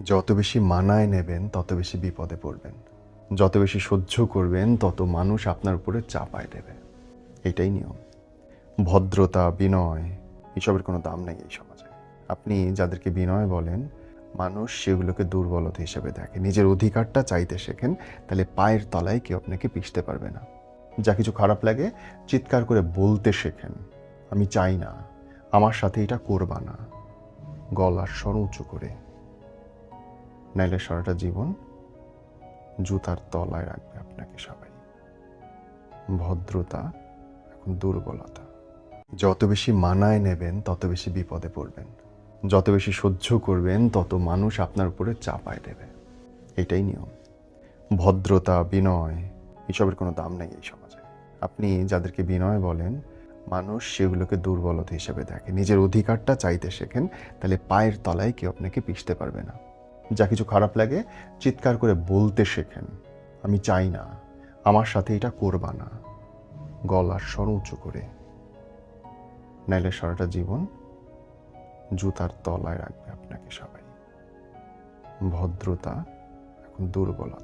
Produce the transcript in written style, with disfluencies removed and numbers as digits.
যত বেশি মানায় নেবেন তত বেশি বিপদে পড়বেন। যত বেশি সহ্য করবেন তত মানুষ আপনার উপরে চাপায় দেবে। এটাই নিয়ম। ভদ্রতা, বিনয় এসবের কোনো দাম নেই এই সমাজে। আপনি যাদেরকে বিনয় বলেন, মানুষ সেগুলোকে দুর্বলতা হিসেবে দেখে। নিজের অধিকারটা চাইতে শেখেন, তাহলে পায়ের তলায় কেউ আপনাকে পিষতে পারবে না। যা কিছু খারাপ লাগে চিৎকার করে বলতে শেখেন, আমি চাই না, আমার সাথে এটা করবা না, গলার স্বর উঁচু করে। নাইলে সারাটা জীবন জুতার তলায় রাখবে আপনাকে সবাই। ভদ্রতা এখন দুর্বলতা। যত বেশি মানায় নেবেন তত বেশি বিপদে পড়বেন। যত বেশি সহ্য করবেন তত মানুষ আপনার উপরে চাপায় দেবে। এটাই নিয়ম। ভদ্রতা, বিনয় এসবের কোনো দাম নেই এই সমাজে। আপনি যাদেরকে বিনয় বলেন, মানুষ সেগুলোকে দুর্বলতা হিসেবে দেখে। নিজের অধিকারটা চাইতে শেখেন, তাহলে পায়ের তলায় কেউ আপনাকে পিষতে পারবে না। যা কিছু খারাপ লাগে চিৎকার করে বলতে শেখেন, আমি চাই না, আমার সাথে এটা করবা না, গলার স্বর উঁচু করে। নাইলে সারাটা জীবন জুতার তলায় রাখবে আপনাকে সবাই। ভদ্রতা এখন দুর্বলতা।